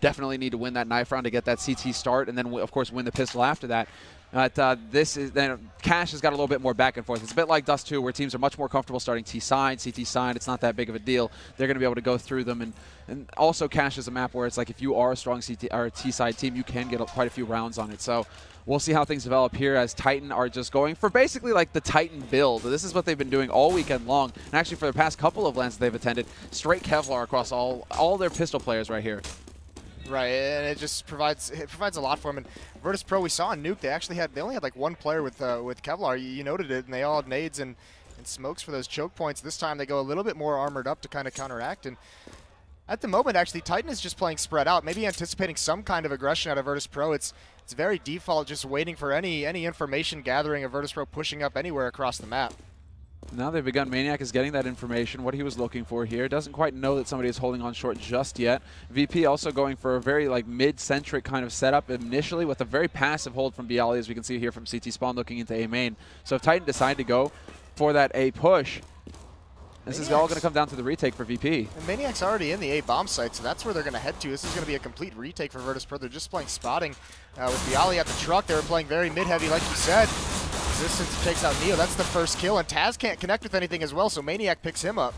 definitely need to win that knife round to get that CT start, and then, of course, win the pistol after that. But this is then Cash has got a little bit more back and forth. It's a bit like Dust 2, where teams are much more comfortable starting T side, CT side. It's not that big of a deal. They're going to be able to go through them, and also Cash is a map where it's like if you are a strong CT or T side team, you can get quite a few rounds on it. So we'll see how things develop here as Titan are just going for basically like the Titan build. This is what they've been doing all weekend long, and actually for the past couple of LANs that they've attended, straight Kevlar across all their pistol players right here. Right, and it just provides a lot for them. And Virtus.pro, we saw in Nuke, they only had like one player with Kevlar. You noted it, and they all had nades and smokes for those choke points. This time they go a little bit more armored up to kind of counteract. And at the moment, actually, Titan is just playing spread out, maybe anticipating some kind of aggression out of Virtus.pro. It's very default, just waiting for any information gathering of Virtus.pro pushing up anywhere across the map. Now they've begun. Maniac is getting that information, what he was looking for here. Doesn't quite know that somebody is holding on short just yet. VP also going for a very like mid-centric kind of setup initially with a very passive hold from Bialy, as we can see here from CT Spawn looking into A main. So if Titan decide to go for that A push, this is all going to come down to the retake for VP. And Maniac's already in the A bomb site, so that's where they're going to head to. This is going to be a complete retake for Virtus.pro. They're just playing spotting with Bialy at the truck. They were playing very mid-heavy, like you said. Resistance takes out Neo. That's the first kill, and Taz can't connect with anything as well, so Maniac picks him up.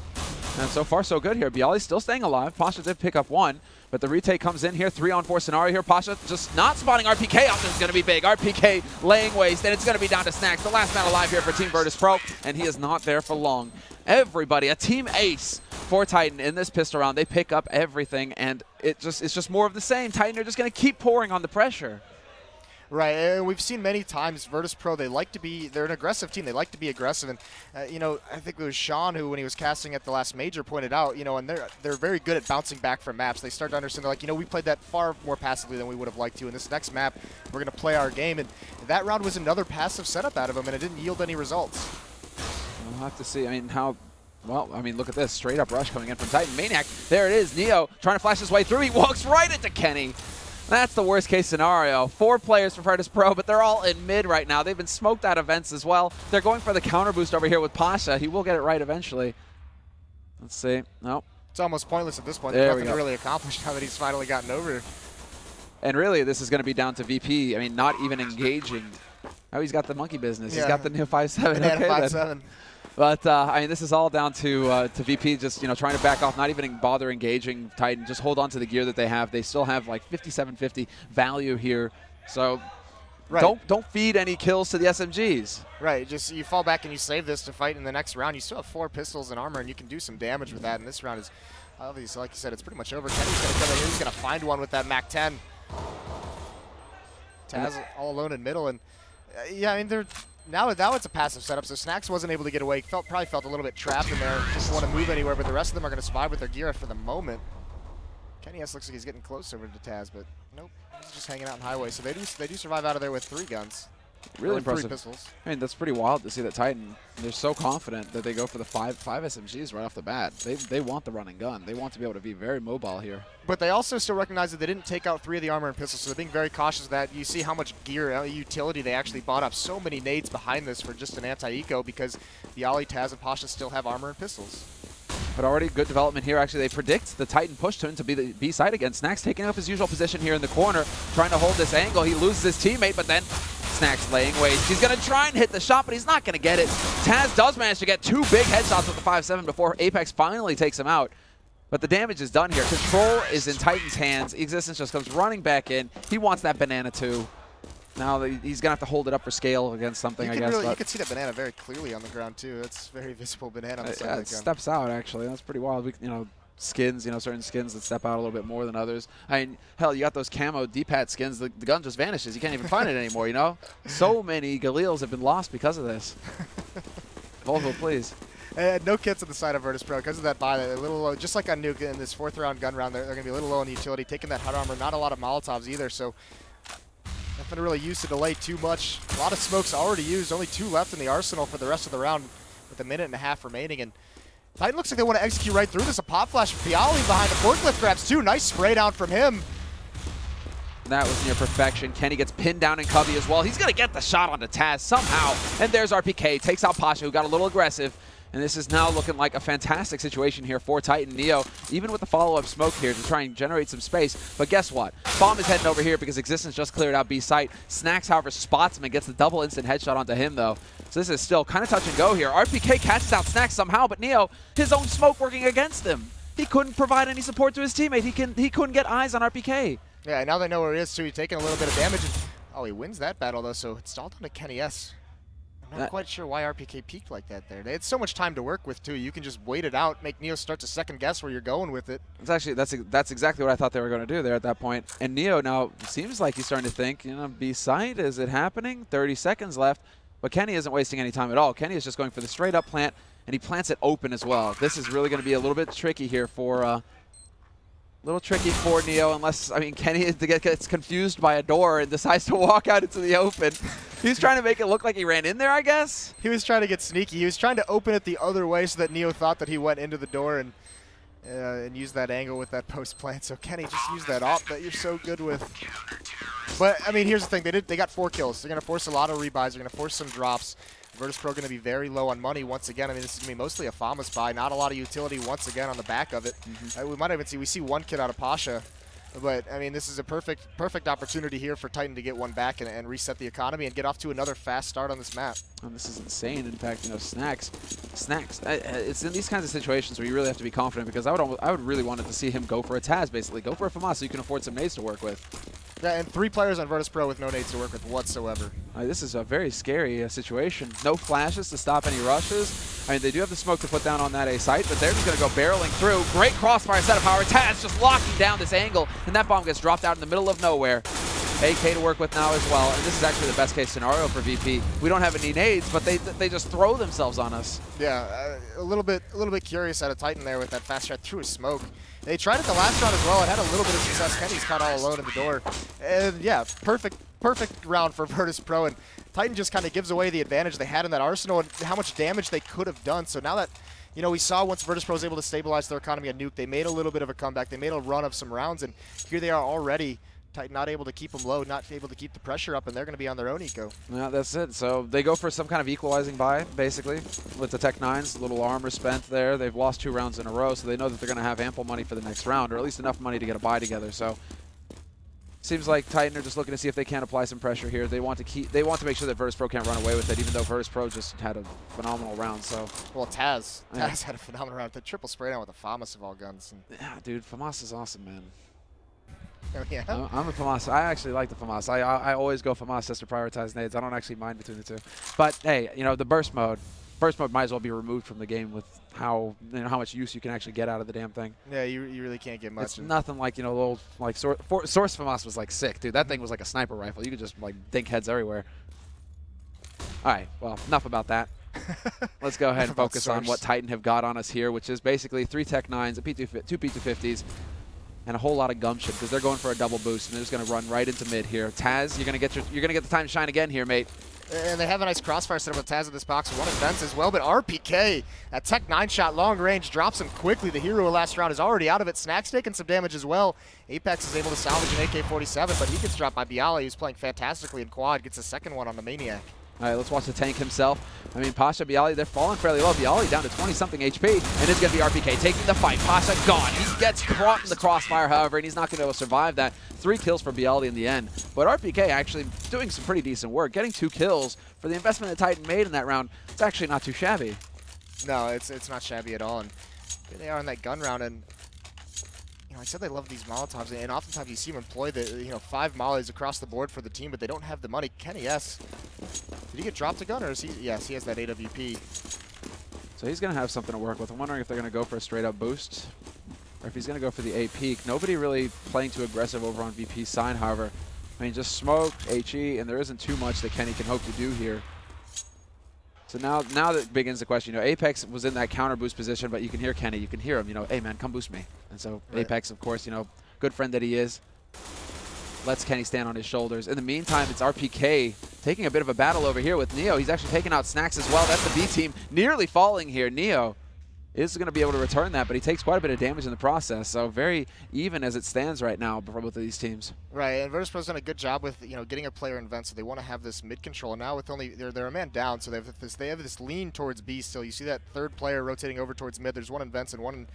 And so far, so good here. Bialy's still staying alive. Pasha did pick up one, but the retake comes in here. 3-on-4 scenario here. Pasha just not spotting RPK out. This is going to be big. RPK laying waste, and it's going to be down to Snacks, the last man alive here for Team Virtus.pro, and he is not there for long. Everybody, a team ace for Titan in this pistol round. They pick up everything, and it's just more of the same. Titan are just going to keep pouring on the pressure. Right, and we've seen many times Virtus.pro, they're an aggressive team. They like to be aggressive, and you know, I think it was Sean who, when he was casting at the last major, pointed out, you know, and they're very good at bouncing back from maps. They start to understand, they're like, you know, we played that far more passively than we would have liked to. In this next map, we're going to play our game, and that round was another passive setup out of them, and it didn't yield any results. We'll have to see. I mean, well, I mean, look at this. Straight up rush coming in from Titan. Maniac, there it is. Neo trying to flash his way through. He walks right into Kenny. That's the worst case scenario. 4 players for Virtus.pro, but they're all in mid right now. They've been smoked out of vents as well. They're going for the counter boost over here with Pasha. He will get it right eventually. Let's see. Nope. It's almost pointless at this point. There's nothing to really accomplish now that he's finally gotten over. And really, this is going to be down to VP. I mean, not even engaging. Oh, he's got the monkey business. Yeah. He's got the new 5-7. Okay, 5-7. But, I mean, this is all down to VP just, you know, trying to back off, not even bother engaging Titan. Just hold on to the gear that they have. They still have, like, 5750 value here. So right. Don't feed any kills to the SMGs. Right. Just you fall back and you save this to fight in the next round. You still have 4 pistols and armor, and you can do some damage with that. And this round is, obviously, like you said, it's pretty much over. Kenny's going to come in here. He's going to find one with that MAC-10. Taz all alone in middle. And, yeah, I mean, Now it's a passive setup, so Snacks wasn't able to get away. Probably felt a little bit trapped in there, just want to move anywhere, but the rest of them are going to survive with their gear for the moment. Kenny S looks like he's getting close over to Taz, but nope, he's just hanging out in highway. So they do survive out of there with 3 guns. Really impressive. 3 pistols. I mean, that's pretty wild to see that Titan, they're so confident that they go for the 5 SMGs right off the bat. They want the run and gun. They want to be able to be very mobile here. But they also still recognize that they didn't take out 3 of the armor and pistols, so they're being very cautious of that. You see how much gear, utility they actually bought up. So many nades behind this for just an anti-eco because the Ollie, Taz, and Pasha still have armor and pistols. But already good development here. Actually, they predict the Titan push to be the B side again. Snacks taking up his usual position here in the corner, trying to hold this angle. He loses his teammate, but then Snacks laying waste. He's going to try and hit the shot, but he's not going to get it. Taz does manage to get 2 big headshots with the 5-7 before Apex finally takes him out. But the damage is done here. Control is in Titan's hands. Existence just comes running back in. He wants that banana too. Now he's going to have to hold it up for scale against something, I guess. Really, you can see that banana very clearly on the ground too. It's very visible banana on the side of the gun. It steps out, actually. That's pretty wild. You know, skins, you know, certain skins that step out a little bit more than others. I mean, hell, you got those camo D-pad skins. The gun just vanishes. You can't even find it anymore, you know? So many Galils have been lost because of this. Volvo, please. No kits on the side of Virtus.pro because of that buy. They're a little low, just like on Nuke in this 4th round gun round. They're going to be a little low on the utility. Taking that hot armor, not a lot of Molotovs either, so nothing really used to delay too much. A lot of smokes already used. Only 2 left in the arsenal for the rest of the round with 1.5 minutes remaining. And Titan looks like they want to execute right through this. A pop flash from Bialy behind the forklift grabs too. Nice spray down from him. That was near perfection. Kenny gets pinned down in Cubby as well. He's going to get the shot onto Taz somehow. And there's RPK. Takes out Pasha, who got a little aggressive. And this is now looking like a fantastic situation here for Titan. Neo, even with the follow-up smoke here to try and generate some space. But guess what? Bomb is heading over here because Existence just cleared out B site. Snacks, however, spots him and gets the double instant headshot onto him, though. So this is still kind of touch and go here. RPK catches out Snacks somehow, but Neo, his own smoke working against him. He couldn't provide any support to his teammate. He couldn't get eyes on RPK. Yeah, now they know where he is, too. He's taking a little bit of damage. Oh, he wins that battle, though, so it's all down to Kenny S. I'm not quite sure why RPK peaked like that there. They had so much time to work with, too. You can just wait it out, make Neo start to second guess where you're going with it. It's actually, that's exactly what I thought they were going to do there at that point. And Neo now seems like he's starting to think, you know, B site, is it happening? 30 seconds left. But Kenny isn't wasting any time at all. Kenny is just going for the straight up plant, and he plants it open as well. This is really going to be a little bit tricky here for Neo, unless, I mean, Kenny gets confused by a door and decides to walk out into the open. He's trying to make it look like he ran in there, I guess. He was trying to get sneaky. He was trying to open it the other way so that Neo thought that he went into the door and used that angle with that post plant. So Kenny, just use that op that you're so good with. But, I mean, here's the thing. They got 4 kills. They're going to force a lot of rebuys. They're going to force some drops. Virtus.pro going to be very low on money once again. I mean, this is going to be mostly a Famas buy. Not a lot of utility once again on the back of it. We might even see 1 kid out of Pasha. But, I mean, this is a perfect opportunity here for Titan to get one back and reset the economy and get off to another fast start on this map. And this is insane. In fact, you know, Snacks. It's in these kinds of situations where you really have to be confident, because I would really want to see him go for a Taz, basically. Go for a FAMAS so you can afford some nades to work with. Yeah, and 3 players on Virtus.pro with no nades to work with whatsoever. This is a very scary situation. No flashes to stop any rushes. I mean, they do have the smoke to put down on that A site, but they're just going to go barreling through. Great crossfire set of power. Taz just locking down this angle, and that bomb gets dropped out in the middle of nowhere. AK to work with now as well, and this is actually the best case scenario for VP. We don't have any nades, but they just throw themselves on us. Yeah, a little bit curious out of Titan there with that fast shot through a smoke. They tried it the last round as well. It had a little bit of success. Kenny's caught all alone in the door, and yeah, perfect round for Virtus.pro. And Titan just kind of gives away the advantage they had in that arsenal and how much damage they could have done. So now that, you know, we saw once Virtus.pro was able to stabilize their economy on Nuke, they made a little bit of a comeback. They made a run of some rounds, and here they are already. Titan not able to keep them low, not able to keep the pressure up, and they're going to be on their own eco. Yeah, that's it. So they go for some kind of equalizing buy, basically, with the Tech 9s. A little armor spent there. They've lost 2 rounds in a row, so they know that they're going to have ample money for the next round, or at least enough money to get a buy together. So seems like Titan are just looking to see if they can apply some pressure here. They want to make sure that Virtus.pro can't run away with it, even though Virtus.pro just had a phenomenal round. So well, Taz had a phenomenal round. The triple spray down with a FAMAS of all guns. Yeah, dude, FAMAS is awesome, man. Oh, yeah. I'm a FAMAS. I actually like the FAMAS. I always go FAMAS just to prioritize nades. I don't actually mind between the two. But hey, you know, the burst mode might as well be removed from the game with how much use you can actually get out of the damn thing. Yeah, you really can't get much. It's nothing like, you know, the old like Source FAMAS was like sick, dude. That thing was like a sniper rifle. You could just like dink heads everywhere. All right, well, enough about that. Let's go ahead and focus on what Titan have got on us here, which is basically 3 Tech 9s, two P250s. And a whole lot of gumption, because they're going for a double boost, and they're just going to run right into mid here. Taz, you're going to get the time to shine again here, mate. And they have a nice crossfire set up with Taz in this box. One advance as well, but RPK, that Tech 9 shot long range, drops him quickly. The hero last round is already out of it. Snack's taking some damage as well. Apex is able to salvage an AK-47, but he gets dropped by Bialy, who's playing fantastically in quad. Gets a second one on the Maniac. All right, let's watch the tank himself. I mean, Pasha, Bialy, they're falling fairly low. Bialy down to 20-something HP, and it's going to be RPK taking the fight. Pasha gone. He gets caught in the crossfire, however, and he's not going to be able to survive that. 3 kills for Bialy in the end. But RPK actually doing some pretty decent work. Getting 2 kills for the investment that Titan made in that round, it's actually not too shabby. No, it's not shabby at all. And here they are in that gun round, and I said they love these Molotovs, and oftentimes you see them employ the 5 mollies across the board for the team, but they don't have the money. Kenny S. Did he get dropped a gun, or is he? Yes, he has that AWP. So he's going to have something to work with. I'm wondering if they're going to go for a straight-up boost, or if he's going to go for the A peak. Nobody really playing too aggressive over on VP's side, however. I mean, just smoke, HE, and there isn't too much that Kenny can hope to do here. So now that begins the question. You know, Apex was in that counter boost position, but you can hear Kenny. You can hear him, hey, man, come boost me. And so right. Apex, of course, good friend that he is, lets Kenny stand on his shoulders. In the meantime, it's RPK taking a bit of a battle over here with Neo. He's actually taking out Snacks as well. That's the B team nearly falling here. Neo is going to be able to return that, but he takes quite a bit of damage in the process. So very even as it stands right now for both of these teams. Right, and Virtus.pro's done a good job with getting a player in vent, so they want to have this mid control. And now with only they're a man down, so they have this lean towards B still. You see that third player rotating over towards mid. There's one in vents and one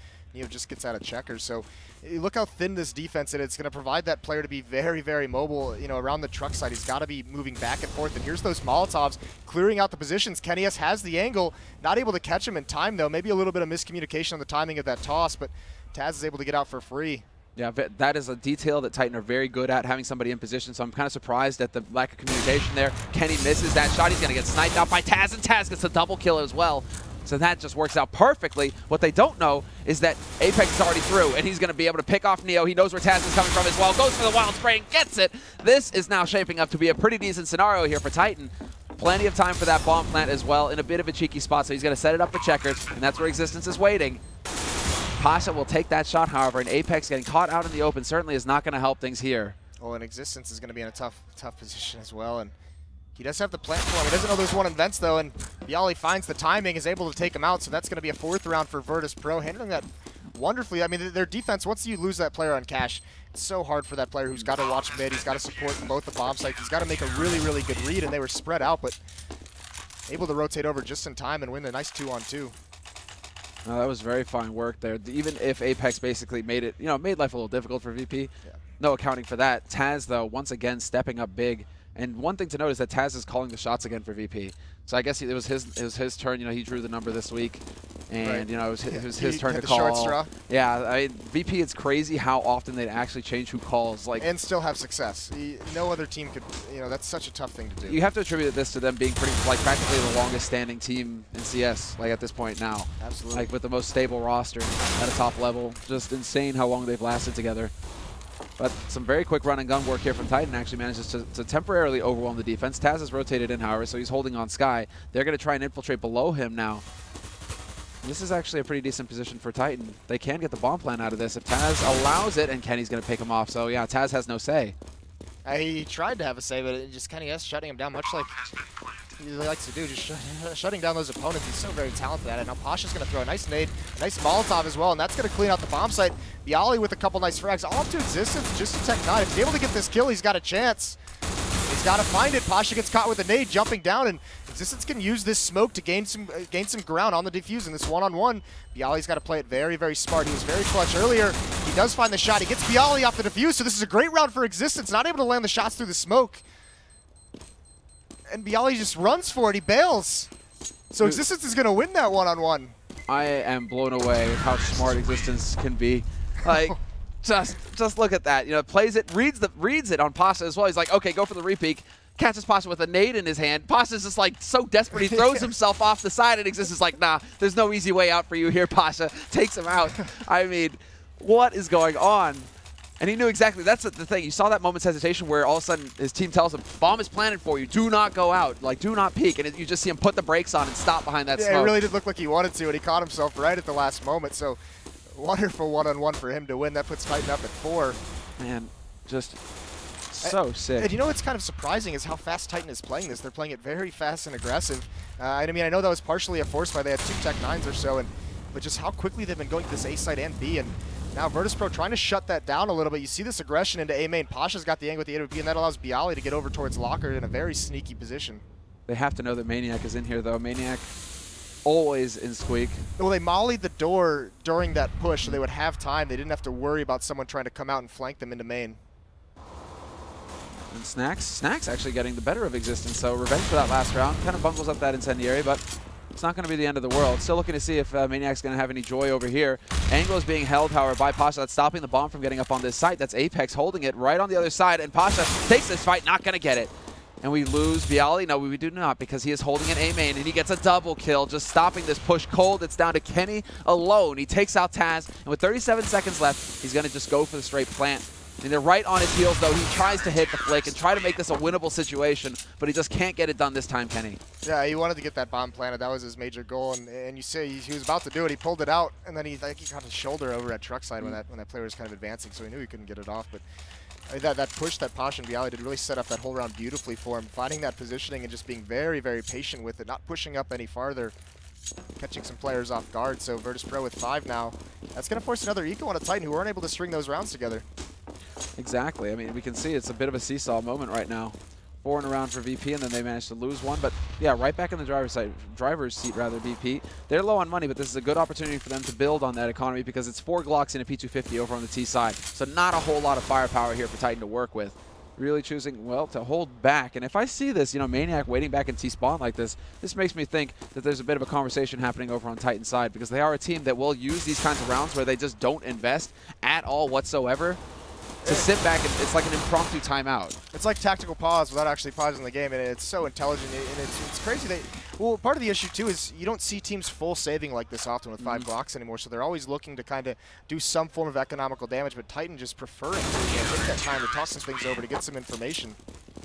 just gets out of checkers. So look how thin this defense is. It's going to provide that player to be very, very mobile. Around the truck side, he's got to be moving back and forth. And here's those Molotovs clearing out the positions. Kenny S has the angle, not able to catch him in time though. Maybe a little bit of miscommunication on the timing of that toss, but Taz is able to get out for free. Yeah, that is a detail that Titan are very good at, having somebody in position, so I'm kind of surprised at the lack of communication there. Kenny misses that shot. He's going to get sniped out by Taz, and Taz gets a double kill as well. So that just works out perfectly. What they don't know is that Apex is already through, and he's going to be able to pick off Neo. He knows where Taz is coming from as well. Goes for the wild spray and gets it. This is now shaping up to be a pretty decent scenario here for Titan. Plenty of time for that bomb plant as well in a bit of a cheeky spot, so he's going to set it up for checkers, and that's where Existence is waiting. Pasha will take that shot, however, and Apex getting caught out in the open certainly is not going to help things here. Well, and Existence is going to be in a tough position as well, and he does have the plant for him. He doesn't know there's one in vents, though, and Bialy finds the timing, is able to take him out, so that's going to be a 4th round for Virtus.pro, handling that wonderfully. I mean, their defense, once you lose that player on Cash, it's so hard for that player who's got to watch mid, he's got to support both the bomb sites, he's got to make a really, really good read, and they were spread out, but able to rotate over just in time and win a nice 2-on-2. Oh, that was very fine work there. Even if Apex basically made it, made life a little difficult for VP. Yeah. No accounting for that. Taz, though, once again stepping up big. And one thing to note is that Taz is calling the shots again for VP. So I guess it was his turn. He drew the number this week, and it was his turn to call. Short straw. Yeah, I mean, VP. It's crazy how often they'd actually change who calls. And still have success. No other team could. That's such a tough thing to do. You have to attribute this to them being practically the longest standing team in CS. At this point now. Absolutely. With the most stable roster at a top level. Just insane how long they've lasted together. But some very quick run and gun work here from Titan actually manages to temporarily overwhelm the defense. Taz is rotated in, however, so he's holding on Sky. They're going to try and infiltrate below him now. This is actually a pretty decent position for Titan. They can get the bomb plant out of this if Taz allows it, and Kenny's going to pick him off. So yeah, Taz has no say. He tried to have a say, but just Kenny S shutting him down, much like he likes to do, just shutting down those opponents. He's so very talented at it. Now Pasha's going to throw a nice nade, a nice Molotov as well, and that's going to clean out the bomb site. Bialy with a couple nice frags. All up to Existence, just to Tech 9. If he's able to get this kill, he's got a chance. He's got to find it. Pasha gets caught with a nade, jumping down, and Existence can use this smoke to gain some ground on the defuse in this one-on-one. Bialy's got to play it very, very smart. He was very clutch earlier. He does find the shot. He gets Bialy off the defuse, so this is a great round for Existence. Not able to land the shots through the smoke. And Bialy just runs for it. He bails. So Existence is going to win that one-on-one. I am blown away with how smart Existence can be. Just look at that. Plays it, reads it on Pasha as well. He's like, okay, go for the repeat. Catches Pasha with a nade in his hand. Pasha's just so desperate, he throws himself off the side, and Existence is like, nah, there's no easy way out for you here, Pasha. Takes him out. I mean, what is going on? And he knew exactly. That's the thing. You saw that moment's hesitation where all of a sudden his team tells him, bomb is planted for you. Do not go out. Do not peek. And you just see him put the brakes on and stop behind that smoke. It really did look like he wanted to, and he caught himself right at the last moment. So wonderful one-on-one for him to win. That puts Titan up at 4. Man, just so sick. And what's kind of surprising is how fast Titan is playing this. They're playing it very fast and aggressive. I know that was partially a force by they had 2 Tech 9s or so, but just how quickly they've been going to this A site and B. And now Virtus.pro trying to shut that down a little bit. You see this aggression into A main. Pasha's got the angle with the AWP, and that allows Bialy to get over towards Locker in a very sneaky position. They have to know that Maniac is in here, though. Maniac always in squeak. Well, they mollied the door during that push, so they would have time. They didn't have to worry about someone trying to come out and flank them into main. And Snacks actually getting the better of Existence, so revenge for that last round. Kind of bungles up that incendiary, but it's not going to be the end of the world. Still looking to see if Maniac's going to have any joy over here. Angle is being held, however, by Pasha. That's stopping the bomb from getting up on this site. That's Apex holding it right on the other side, and Pasha takes this fight, not going to get it. And we lose Bialy. No, we do not, because he is holding an A main, and he gets a double kill, just stopping this push cold. It's down to Kenny alone. He takes out Taz, and with 37 seconds left, he's going to just go for the straight plant. And they're right on his heels, though. He tries to hit the flick and try to make this a winnable situation, but he just can't get it done this time, Kenny. Yeah, he wanted to get that bomb planted. That was his major goal, and you say he was about to do it. He pulled it out, and then he got his shoulder over at truck side when that player was kind of advancing, so he knew he couldn't get it off. But that push that Pasha and Bialy did really set up that whole round beautifully for him, finding that positioning and just being very, very patient with it, not pushing up any farther. catching some players off guard. So Virtus.pro with 5 now. That's going to force another eco on a Titan who weren't able to string those rounds together. Exactly. I mean, we can see it's a bit of a seesaw moment right now. 4 in a round for VP, and then they managed to lose one. But yeah, right back in the driver's seat, VP. They're low on money, but this is a good opportunity for them to build on that economy because it's 4 Glocks and a P250 over on the T side. So not a whole lot of firepower here for Titan to work with. Really choosing, well, to hold back. And if I see this, Maniac waiting back in T-spawn like this, this makes me think that there's a bit of a conversation happening over on Titan's side because they are a team that will use these kinds of rounds where they just don't invest at all whatsoever. To sit back, and it's like an impromptu timeout. It's like tactical pause without actually pausing the game, and it's so intelligent, and it's crazy that, well, part of the issue, too, is you don't see teams full saving like this often with 5 Glocks anymore, so they're always looking to kind of do some form of economical damage, but Titan just preferring to take that time to toss some things over to get some information.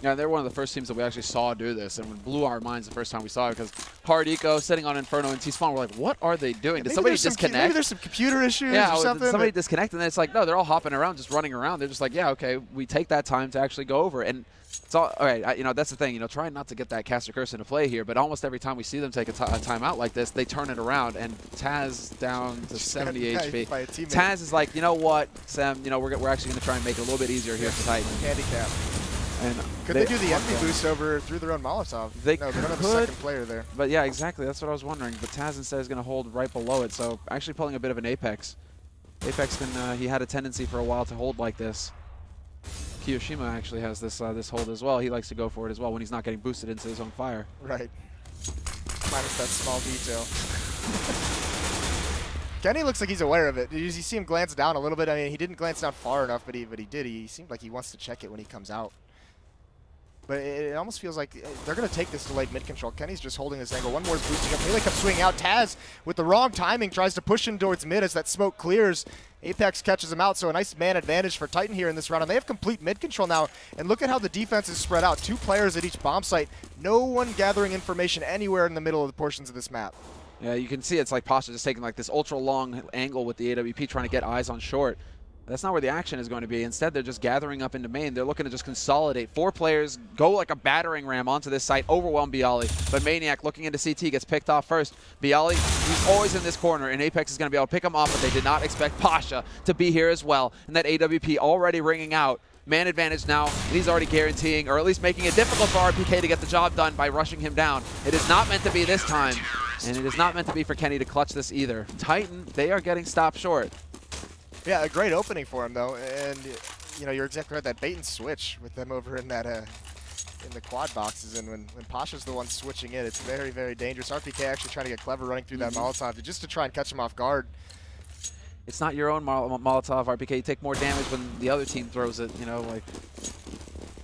Yeah, they're one of the first teams that we actually saw do this, and it blew our minds the first time we saw it because hard eco, sitting on Inferno and T-spawn, we're like, what are they doing? Did somebody disconnect? Maybe there's some computer issues or something. Did somebody disconnect? And then it's like, no, they're all hopping around, just running around. They're just like, yeah, okay, we take that time to actually go over. And it's all right, that's the thing, trying not to get that caster curse into play here, but almost every time we see them take a timeout like this, they turn it around, and Taz down to 70 HP. Taz is like, you know what, Sam, we're actually going to try and make it a little bit easier here for Titan. Handicap. And could they do the envy boost over through their own Molotov? No, they don't have a second player there. But yeah, exactly. That's what I was wondering. But Taz instead is going to hold right below it, so actually pulling a bit of an Apex. Apex he had a tendency for a while to hold like this. Kiyoshima actually has this this hold as well. He likes to go for it as well when he's not getting boosted into his own fire. Right. Minus that small detail. Kenny looks like he's aware of it. Did you see him glance down a little bit? I mean, he didn't glance down far enough, but he did. He seemed like he wants to check it when he comes out. But it almost feels like they're going to take this delayed mid-control. Kenny's just holding this angle. One more is boosting up. Melee comes swinging out. Taz, with the wrong timing, tries to push him towards mid as that smoke clears. Apex catches him out, so a nice man advantage for Titan here in this round. And they have complete mid-control now. And look at how the defense is spread out. 2 players at each bomb site. No one gathering information anywhere in the middle of the portions of this map. Yeah, you can see it's like Pasha just taking like this ultra-long angle with the AWP, trying to get eyes on short. That's not where the action is going to be. Instead, they're just gathering up into main. They're looking to just consolidate. 4 players go like a battering ram onto this site, overwhelm Bialy. But Maniac looking into CT gets picked off first. Bialy, he's always in this corner, and Apex is going to be able to pick him off, but they did not expect Pasha to be here as well. And that AWP already ringing out. Man advantage now, and he's already guaranteeing, or at least making it difficult for RPK to get the job done by rushing him down. It is not meant to be this time, and it is not meant to be for Kenny to clutch this either. Titan, they are getting stopped short. Yeah, a great opening for him though, and you're exactly right. That bait and switch with them over in that in the quad boxes, and when Pasha's the one switching in, it's very, very dangerous. RPK actually trying to get clever running through that Molotov just to try and catch him off guard. It's not your own Molotov, RPK. You take more damage when the other team throws it. Like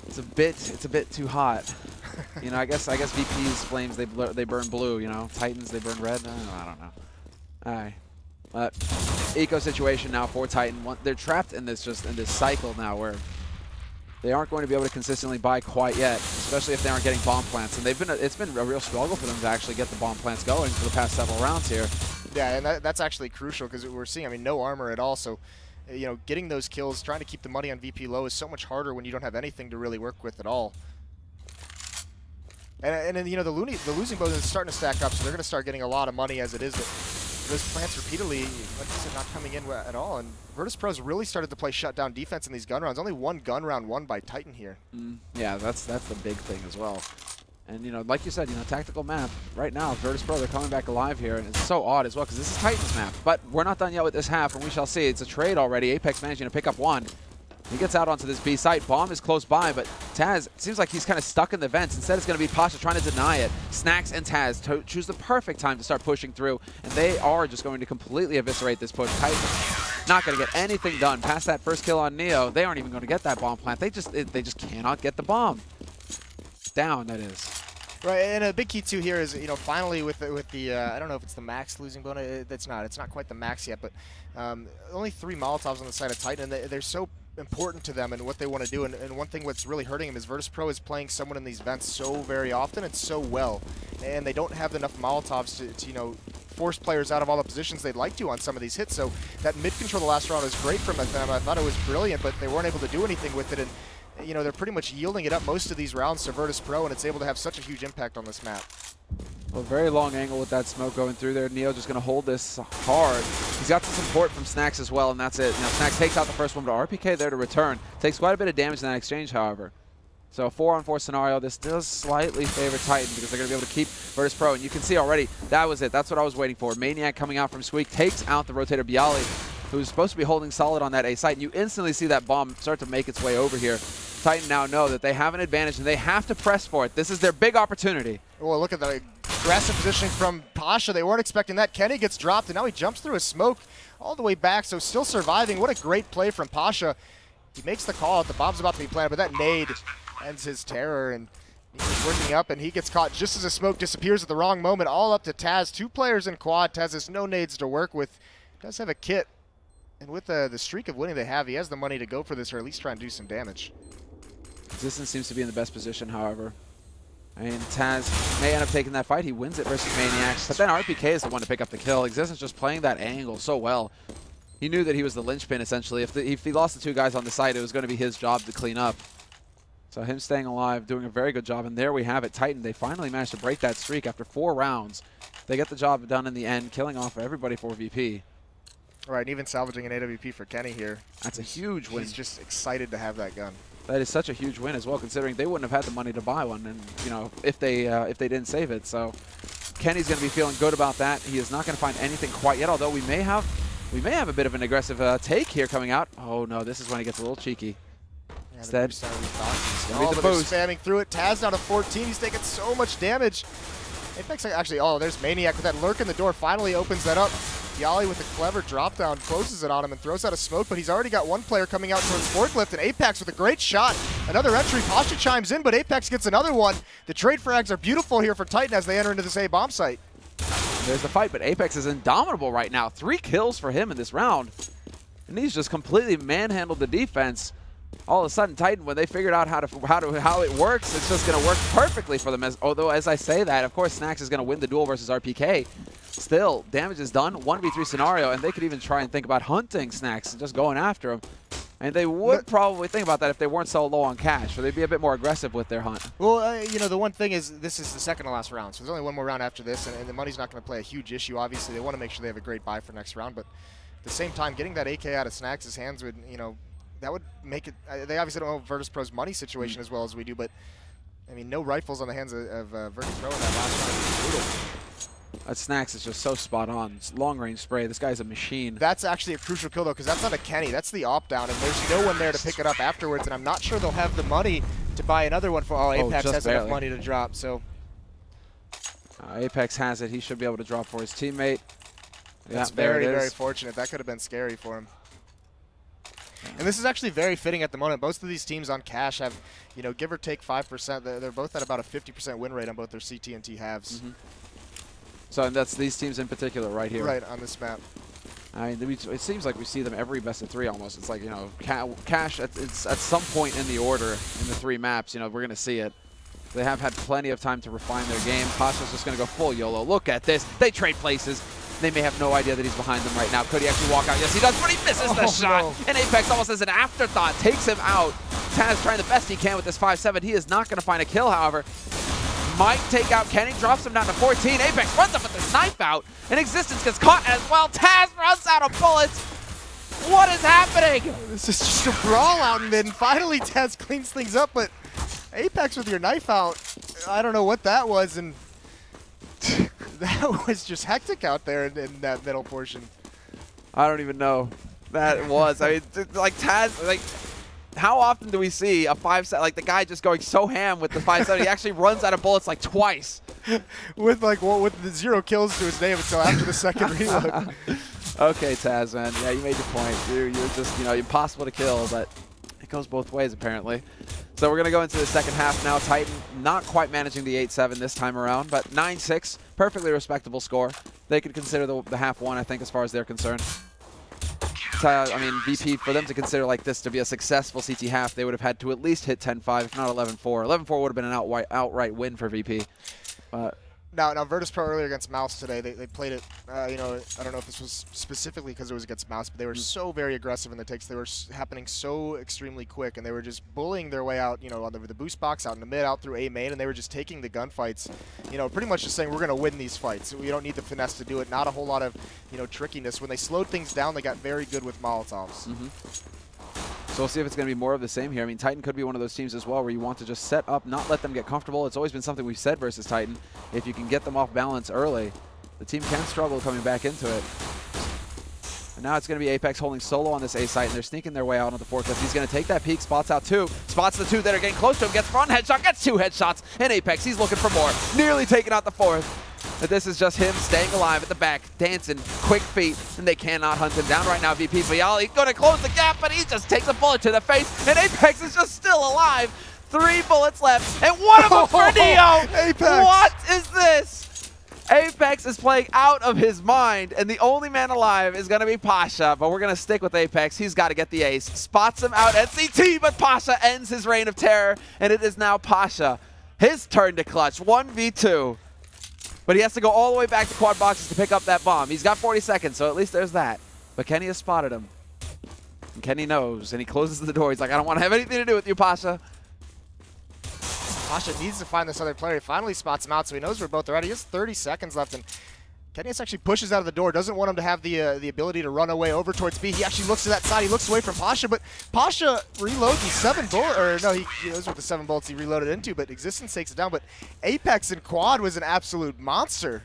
it's a bit too hot. I guess VP's flames they burn blue. Titans they burn red. I don't know. All right. Eco situation now for Titan. They're trapped in this cycle now where they aren't going to be able to consistently buy quite yet, especially if they aren't getting bomb plants. And it's been a real struggle for them to actually get the bomb plants going for the past several rounds here. Yeah, and that's actually crucial because we're seeing, no armor at all. So, getting those kills, trying to keep the money on VP low is so much harder when you don't have anything to really work with at all. And then, the losing bonus is starting to stack up, so they're going to start getting a lot of money as it is. Those plants repeatedly, like I said, not coming in at all. And Virtus.pro's really started to play shutdown defense in these gun rounds. Only 1 gun round won by Titan here. Yeah, that's the big thing as well. And, like you said, tactical map. Right now, Virtus.pro, they're coming back alive here. And it's so odd as well because this is Titan's map. But we're not done yet with this half, and we shall see. It's a trade already. Apex managing to pick up 1. He gets out onto this B site. Bomb is close by, but Taz seems like he's kind of stuck in the vents. Instead, it's going to be Pasha trying to deny it. Snacks and Taz choose the perfect time to start pushing through, and they are just going to completely eviscerate this push. Titan not going to get anything done past that first kill on Neo. They aren't even going to get that bomb plant. They just cannot get the bomb down. That is. Right, and a big key too here is finally with the I don't know if it's the max losing bonus. It's not quite the max yet, but only 3 Molotovs on the side of Titan, and they're so important to them and what they want to do. And one thing what's really hurting him is Virtus.pro is playing someone in these vents so very often and so well, and they don't have enough Molotovs to force players out of all the positions they'd like to on some of these hits. So that mid control the last round was great from them. I thought it was brilliant, but they weren't able to do anything with it. And they're pretty much yielding it up most of these rounds to Virtus.pro, and it's able to have such a huge impact on this map. A very long angle with that smoke going through there. Neo just going to hold this hard. He's got some support from Snacks as well, and that's it. You know, Snacks takes out the first one, but RPK there to return. Takes quite a bit of damage in that exchange, however. So a 4-on-4 scenario. This does slightly favor Titan because they're going to be able to keep Virtus.pro. And you can see already, that was it. That's what I was waiting for. Maniac coming out from Squeak takes out the rotator Bialy, who's supposed to be holding solid on that A site. And you instantly see that bomb start to make its way over here. Titan now know that they have an advantage and they have to press for it. This is their big opportunity. Well, look at the aggressive positioning from Pasha. They weren't expecting that. Kenny gets dropped, and now he jumps through a smoke all the way back, so still surviving. What a great play from Pasha. He makes the call out. The bomb's about to be planted, but that nade ends his terror, and he's working up, and he gets caught just as the smoke disappears at the wrong moment. All up to Taz. 2 players in quad. Taz has no nades to work with. Does have a kit, and with the streak of winning they have, he has the money to go for this, or at least try and do some damage. Existence seems to be in the best position, however. I mean, Taz may end up taking that fight. He wins it versus Maniacs, but then RPK is the one to pick up the kill. Existence just playing that angle so well. He knew that he was the linchpin, essentially. If he lost the 2 guys on the side, it was going to be his job to clean up. So him staying alive, doing a very good job, and there we have it. Titan, they finally managed to break that streak after 4 rounds. They get the job done in the end, killing off everybody for VP. Right, and even salvaging an AWP for Kenny here. That's a huge win. He's just excited to have that gun. That is such a huge win as well, considering they wouldn't have had the money to buy one, and you know, if they didn't save it. So Kenny's going to be feeling good about that. He is not going to find anything quite yet, although we may have a bit of an aggressive take here coming out. Oh no, this is when he gets a little cheeky. Yeah, Instead, but they're spamming through it. Taz down to 14. He's taking so much damage. Apex actually, oh, there's Maniac with that lurk in the door. Finally opens that up. Bialy with a clever drop down, closes it on him and throws out a smoke, but he's already got 1 player coming out towards Forklift, and Apex with a great shot. Another entry. Pasha chimes in, but Apex gets another one. The trade frags are beautiful here for Titan as they enter into this A bomb site. There's the fight, but Apex is indomitable right now. 3 kills for him in this round, and he's just completely manhandled the defense. All of a sudden, Titan, when they figured out how it works, it's just going to work perfectly for them. Although, as I say that, of course, Snacks is going to win the duel versus RPK. Still, damage is done, 1v3 scenario, and they could even try and think about hunting Snacks and just going after him. And they would probably think about that if they weren't so low on cash, or they'd be a bit more aggressive with their hunt. Well, you know, the one thing is this is the second to last round, so there's only 1 more round after this, and the money's not going to play a huge issue. Obviously, they want to make sure they have a great buy for next round, but at the same time, getting that AK out of Snacks' hands would, you know, that would make it. They obviously don't know Virtus.pro's money situation as well as we do, but I mean, no rifles on the hands of Virtus.pro in that last round was brutal. That Snacks is just so spot on. It's long-range spray. This guy's a machine. That's actually a crucial kill, though, because that's not a Kenny. That's the op-down, and there's no one there to pick it up afterwards, and I'm not sure they'll have the money to buy another one for Apex has enough money to drop, so. Apex has it. He should be able to drop for his teammate. That's very, very fortunate. That could have been scary for him. And this is actually very fitting at the moment. Most of these teams on cash have, you know, give or take 5%. They're both at about a 50% win rate on both their CT and T halves. Mm-hmm. So that's these teams in particular right here. Right, on this map. I mean, it seems like we see them every best of 3 almost. It's like, you know, cash it's at some point in the order in the 3 maps, you know, we're going to see it. They have had plenty of time to refine their game. Pasha's just going to go full YOLO. Look at this. They trade places. They may have no idea that he's behind them right now. Could he actually walk out? Yes, he does, but he misses the shot. No. And Apex, almost as an afterthought, takes him out. Taz trying the best he can with this 5-7. He is not going to find a kill, however. Might take out Kenny, drops him down to 14. Apex runs up with his knife out, and Existence gets caught as well. Taz runs out of bullets. What is happening? This is just a brawl out, and then finally Taz cleans things up, but Apex with your knife out, I don't know what that was, and that was just hectic out there in that middle portion. I don't even know. That was, I mean, like Taz, like, how often do we see a 5-7, like the guy just going so ham with the 5-7, he actually runs out of bullets like twice. with the 0 kills to his name until after the second reload. Okay, Taz, man. Yeah, you made your point. You're just, you know, impossible to kill, but it goes both ways apparently. So we're going to go into the second half now. Titan not quite managing the 8-7 this time around, but 9-6, perfectly respectable score. They could consider the half won, I think, as far as they're concerned. I mean, VP, for them to consider like this to be a successful CT half, they would have had to at least hit 10-5, if not 11-4. 11-4 would have been an outright win for VP. Now Virtus.pro earlier against Mouse today, they played it, you know, I don't know if this was specifically because it was against Mouse, but they were so very aggressive in the takes. They were happening so extremely quick, and they were just bullying their way out, you know, on the boost box, out in the mid, out through A main, and they were just taking the gunfights, you know, pretty much just saying, we're going to win these fights. We don't need the finesse to do it. Not a whole lot of, you know, trickiness. When they slowed things down, they got very good with Molotovs. So we'll see if it's going to be more of the same here. I mean, Titan could be one of those teams as well where you want to just set up, not let them get comfortable. It's always been something we've said versus Titan. If you can get them off balance early, the team can struggle coming back into it. And now it's going to be Apex holding solo on this A site, and they're sneaking their way out on the forklift. He's going to take that peek, spots out 2, spots the 2 that are getting close to him, gets front headshot, gets 2 headshots, and Apex, he's looking for more. Nearly taking out the 4th. But this is just him staying alive at the back, dancing, quick feet, and they cannot hunt him down right now. VP Viali going to close the gap, but he just takes a bullet to the face, and Apex is just still alive. 3 bullets left, and one of them for Neo! Apex! What is this? Apex is playing out of his mind, and the only man alive is going to be Pasha, but we're going to stick with Apex. He's got to get the ace. Spots him out at CT, but Pasha ends his reign of terror, and it is now Pasha. His turn to clutch, 1v2. But he has to go all the way back to quad boxes to pick up that bomb. He's got 40 seconds, so at least there's that. But Kenny has spotted him. And Kenny knows, and he closes the door. He's like, I don't want to have anything to do with you, Pasha. Pasha needs to find this other player. He finally spots him out, so he knows we're both ready. He has 30 seconds left, and Kenny actually pushes out of the door, doesn't want him to have the ability to run away over towards B. He actually looks to that side. He looks away from Pasha, but Pasha reloads the 7 bullets, or no, he goes with the 7 bullets he reloaded into, but Existence takes it down. But Apex in quad was an absolute monster.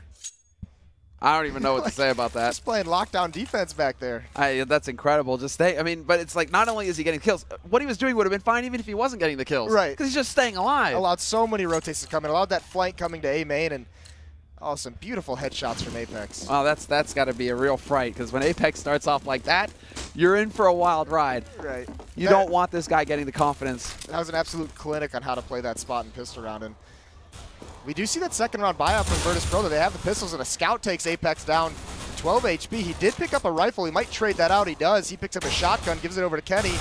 I don't even know what to say about that. Just playing lockdown defense back there. That's incredible. Just stay. I mean, but it's like not only is he getting kills, what he was doing would have been fine even if he wasn't getting the kills. Right. Because he's just staying alive. Allowed so many rotates to come in. Allowed that flank coming to A main, and oh, some beautiful headshots from Apex. Well, that's got to be a real fright, because when Apex starts off like that, you're in for a wild ride. Right. You don't want this guy getting the confidence. That was an absolute clinic on how to play that spot and pistol round. And we do see that second round buyout from Virtus.pro. They have the pistols, and a scout takes Apex down to 12 HP. He did pick up a rifle. He might trade that out. He does. He picks up a shotgun, gives it over to Kenny.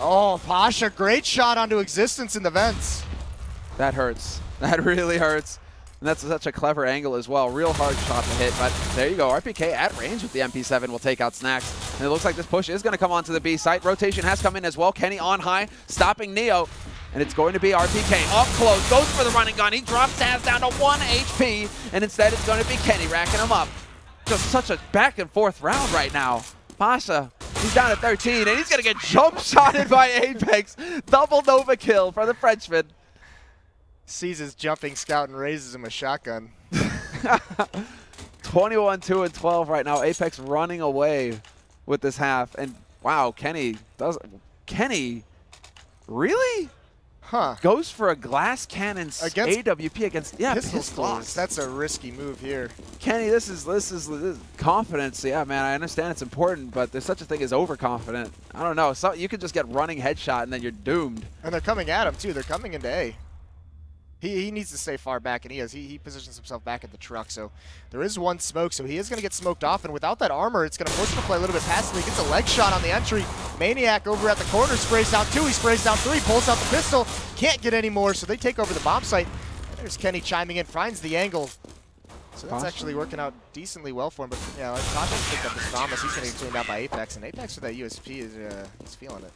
Oh, Pasha, great shot onto Existence in the vents. That hurts. That really hurts. And that's such a clever angle as well. Real hard shot to hit, but there you go. RPK at range with the MP7 will take out Snacks. And it looks like this push is going to come onto the B site. Rotation has come in as well. Kenny on high, stopping Neo. And it's going to be RPK up close, goes for the running gun. He drops Taz down to 1 HP, and instead it's going to be Kenny racking him up. Just such a back and forth round right now. Pasha, he's down at 13, and he's going to get jump shotted by Apex. Double Nova kill for the Frenchman. Sees his jumping scout and raises him a shotgun. 21-2-12 right now. Apex running away with this half. And wow, Kenny really? Huh. Goes for a glass cannon against AWP against pistols. That's a risky move here. Kenny, this is confidence. Yeah, man, I understand it's important, but there's such a thing as overconfident. I don't know. So you could just get running headshot and then you're doomed. And they're coming at him too. They're coming into A. He needs to stay far back, and he is. He positions himself back at the truck, so there is one smoke, so he is going to get smoked off, and without that armor, it's going to force him to play a little bit passively. He gets a leg shot on the entry. Maniac over at the corner sprays down 2, he sprays down 3, pulls out the pistol, can't get any more, so they take over the bomb site. And there's Kenny chiming in, finds the angle. So that's actually working out decently well for him, but yeah, like Tasha's picked up this promise. He's going to get cleaned out by Apex, and Apex with that USP is feeling it.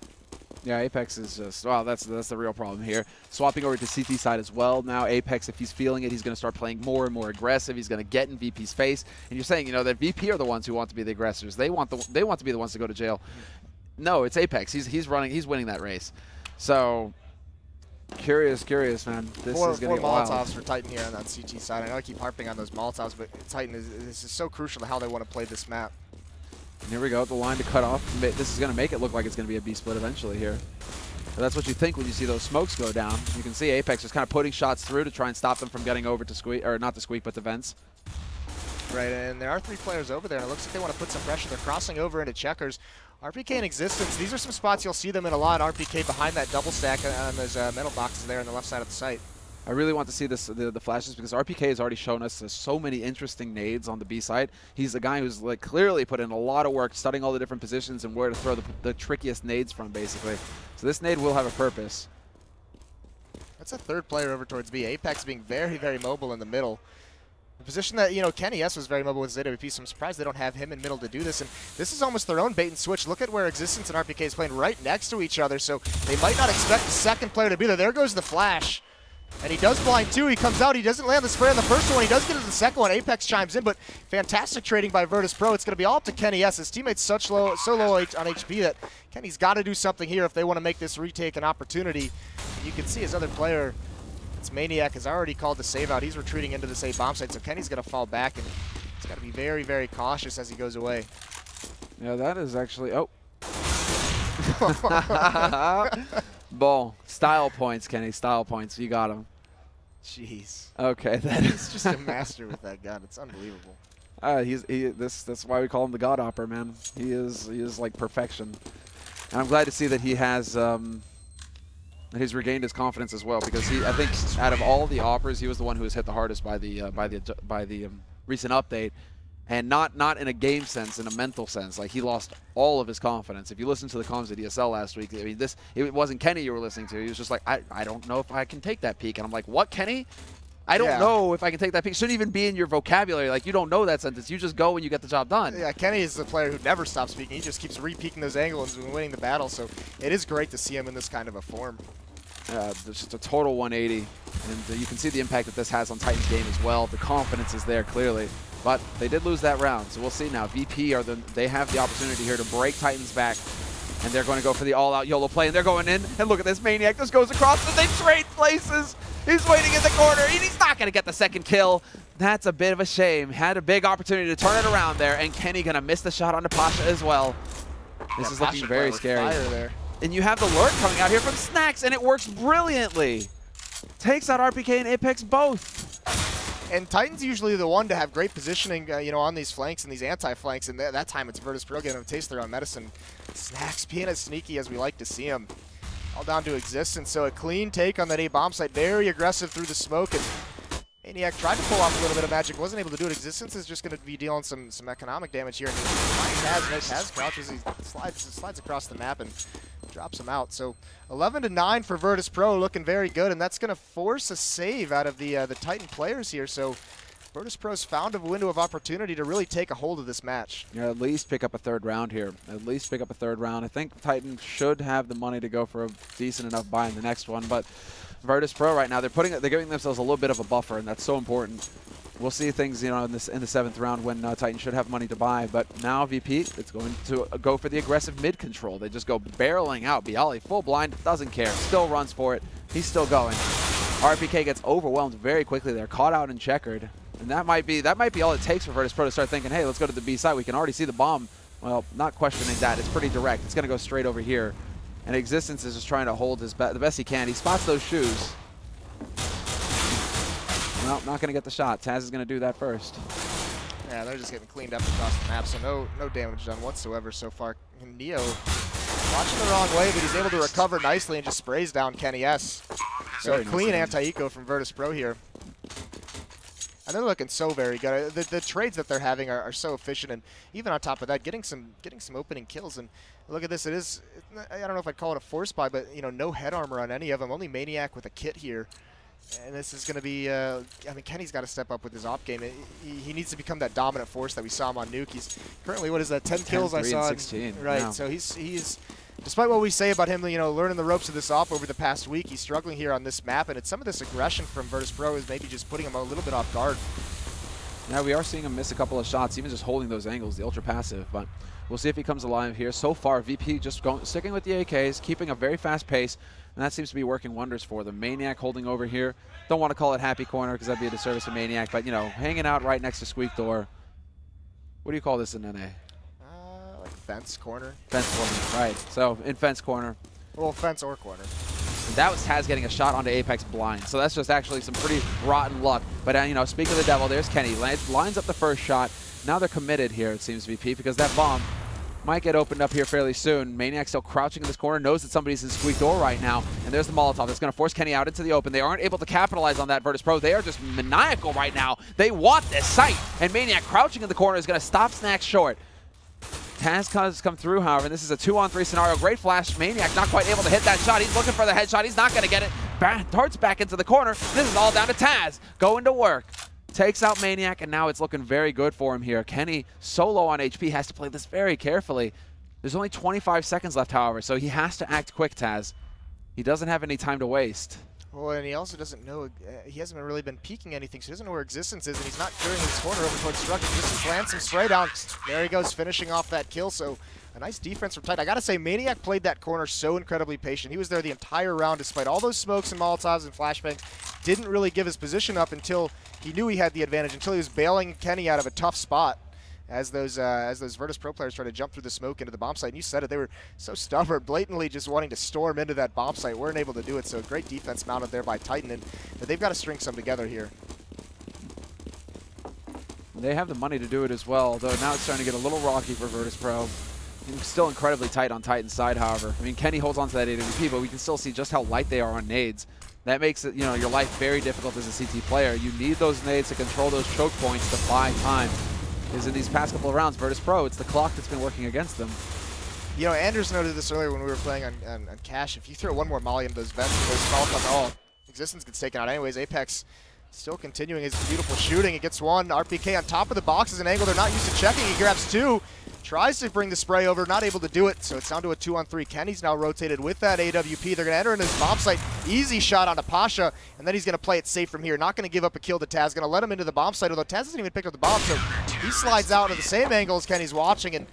Yeah, Apex is just, well, that's the real problem here. Swapping over to CT side as well. Now Apex, if he's feeling it, he's going to start playing more and more aggressive. He's going to get in VP's face. And you're saying, you know, that VP are the ones who want to be the aggressors. They want to be the ones to go to jail. No, it's Apex. He's winning that race. So curious, man. This is going to be wild. 4 Molotovs for Titan here on that CT side. I know I keep harping on those Molotovs, but Titan this is so crucial to how they want to play this map. And here we go, the line to cut off. This is going to make it look like it's going to be a B-split eventually here. But that's what you think when you see those smokes go down. You can see Apex just kind of putting shots through to try and stop them from getting over to Squeak, or not to Squeak, but to Vents. Right, and there are 3 players over there, and it looks like they want to put some pressure. They're crossing over into Checkers. RPK in Existence, these are some spots you'll see them in a lot. RPK behind that double stack on those metal boxes there on the left side of the site. I really want to see the flashes, because RPK has already shown us so many interesting nades on the B side. He's a guy who's like clearly put in a lot of work studying all the different positions and where to throw the trickiest nades from, basically. So this nade will have a purpose. That's a 3rd player over towards B. Apex being very, very mobile in the middle. The position that, you know, Kenny S was very mobile with ZWP, so I'm surprised they don't have him in middle to do this. And this is almost their own bait and switch. Look at where Existence and RPK is playing right next to each other, so they might not expect the second player to be there. There goes the flash. And he does blind two. He comes out. He doesn't land the spray on the first one. He does get into the second one. Apex chimes in, but fantastic trading by Virtus.pro. It's going to be all up to Kenny S. His teammates so low on HP that Kenny's got to do something here if they want to make this retake an opportunity. And you can see his other player, it's Maniac, has already called the save out. He's retreating into this A bomb site, so Kenny's going to fall back, and he's got to be very, very cautious as he goes away. Yeah, that is actually... Oh. Ball. Style points, Kenny. Style points. You got him. Jeez. Okay. He's just a master with that gun. It's unbelievable. That's why we call him the God Hopper, man. He is like perfection. And I'm glad to see that he has that he's regained his confidence as well, because I think out of all the Oppers, he was the one who was hit the hardest by the recent update. And not in a game sense, in a mental sense. Like, he lost all of his confidence. If you listen to the comms at ESL last week, I mean, it wasn't Kenny you were listening to. He was just like, I don't know if I can take that peak. And I'm like, what, Kenny? I don't know if I can take that peak. It shouldn't even be in your vocabulary. Like, you don't know that sentence. You just go and you get the job done. Yeah, Kenny is the player who never stops speaking. He just keeps re-peaking those angles and winning the battle. So it is great to see him in this kind of a form. There's just a total 180. And you can see the impact that this has on Titan's game as well. The confidence is there, clearly. But they did lose that round, so we'll see now. VP they have the opportunity here to break Titan's back, and they're going to go for the all-out YOLO play, and they're going in. And look at this Maniac, just goes across, and they trade places. He's waiting in the corner, and he's not going to get the second kill. That's a bit of a shame. Had a big opportunity to turn it around there, and Kenny going to miss the shot onto Pasha as well. This is looking very scary. There. And you have the lurk coming out here from Snacks, and it works brilliantly. Takes out RPK and Apex both. And Titan's usually the one to have great positioning, you know, on these flanks and these anti-flanks, and that time it's Virtus.pro getting a taste of their own medicine. Snacks being as sneaky as we like to see him. All down to Existence, so a clean take on that A bomb site, very aggressive through the smoke, and Maniac tried to pull off a little bit of magic, wasn't able to do it. Existence is just going to be dealing some economic damage here, and Taz crouches, he slides across the map and drops him out. So 11-9 for Virtus.pro, looking very good, and that's going to force a save out of the Titan players here. So Virtus.pro's found a window of opportunity to really take a hold of this match. Yeah, at least pick up a third round here. At least pick up a third round. I think Titan should have the money to go for a decent enough buy in the next one, but Virtus.pro right now, they're giving themselves a little bit of a buffer, and that's so important. We'll see things, you know, in the 7th round when Titan should have money to buy. But now VP, it's going to go for the aggressive mid control. They just go barreling out. Bialy full blind, doesn't care, still runs for it. He's still going. RPK gets overwhelmed very quickly. They're caught out and checkered, and that might be all it takes for Virtus.pro to start thinking, hey, let's go to the B side. We can already see the bomb. Well, not questioning that. It's pretty direct. It's going to go straight over here. And Existence is just trying to hold the best he can. He spots those shoes. Well, not going to get the shot. Taz is going to do that first. Yeah, they're just getting cleaned up across the map, so no damage done whatsoever so far. And Neo watching the wrong way, but he's able to recover nicely and just sprays down Kenny S. So a clean anti-eco from Virtus.pro here. And they're looking so very good. The trades that they're having are so efficient, and even on top of that, getting some opening kills. And look at this, I don't know if I'd call it a force buy, but you know, no head armor on any of them. Only Maniac with a kit here. And this is going to be, I mean, Kenny's got to step up with his op game. He needs to become that dominant force that we saw him on Nuke. He's currently, what is that, 10 kills I saw? 16. Right, yeah. So he's, despite what we say about him, you know, learning the ropes of this op over the past week, he's struggling here on this map, and it's some of this aggression from Virtus.pro is maybe just putting him a little bit off guard. Yeah, we are seeing him miss a couple of shots, even just holding those angles, the ultra passive, but we'll see if he comes alive here. So far, VP just sticking with the AKs, keeping a very fast pace, and that seems to be working wonders for them. Maniac holding over here. Don't want to call it happy corner because that'd be a disservice to Maniac, but, you know, hanging out right next to Squeak Door. What do you call this in NA? Like fence corner. Fence corner, right. So, in fence corner. Well, fence or corner. And that was Taz getting a shot onto Apex blind. So that's just actually some pretty rotten luck. But, you know, speaking of the devil, there's Kenny. Lines up the first shot. Now they're committed here, it seems, VP, because that bomb might get opened up here fairly soon. Maniac still crouching in this corner, knows that somebody's in Squeak Door right now, and there's the Molotov that's going to force Kenny out into the open. They aren't able to capitalize on that, Virtus.pro. They are just maniacal right now. They want this site, and Maniac crouching in the corner is going to stop Snacks short. Taz has come through, however, and this is a 2-on-3 scenario. Great flash. Maniac not quite able to hit that shot. He's looking for the headshot. He's not going to get it. Darts back into the corner. This is all down to Taz going to work. Takes out Maniac, and now it's looking very good for him here. Kenny, so low on HP, has to play this very carefully. There's only 25 seconds left, however, so he has to act quick, Taz. He doesn't have any time to waste. Well, and he also doesn't know, he hasn't really been peeking anything, so he doesn't know where Existence is, and he's not clearing his corner over towards Struck. Existence lands some spray down. There he goes, finishing off that kill, so a nice defense from Titan. I gotta say, Maniac played that corner so incredibly patient. He was there the entire round despite all those smokes and Molotovs and flashbangs. Didn't really give his position up until he knew he had the advantage, until he was bailing Kenny out of a tough spot as those Virtus.pro players try to jump through the smoke into the bomb site. And you said it, they were so stubborn, blatantly just wanting to storm into that bomb site. Weren't able to do it, so great defense mounted there by Titan, and they've got to string some together here. They have the money to do it as well, though now it's starting to get a little rocky for Virtus.pro. Still incredibly tight on Titan's side, however. I mean, Kenny holds on to that AWP, but we can still see just how light they are on nades. That makes it, your life very difficult as a CT player. You need those nades to control those choke points to buy time. Because in these past couple of rounds, Virtus.pro, it's the clock that's been working against them. Anders noted this earlier when we were playing on Cash. If you throw one more molly into those vents, those Molotovs, Existence gets taken out anyways. Apex still continuing his beautiful shooting. He gets one. RPK on top of the box is an angle they're not used to checking. He grabs two. Tries to bring the spray over, not able to do it, so it's down to a 2-on-3. Kenny's now rotated with that AWP. They're going to enter into his bomb site. Easy shot onto Pasha, and then he's going to play it safe from here. Not going to give up a kill to Taz. Going to let him into the bomb site, although Taz hasn't even picked up the bomb, so he slides out of the same angle as Kenny's watching, and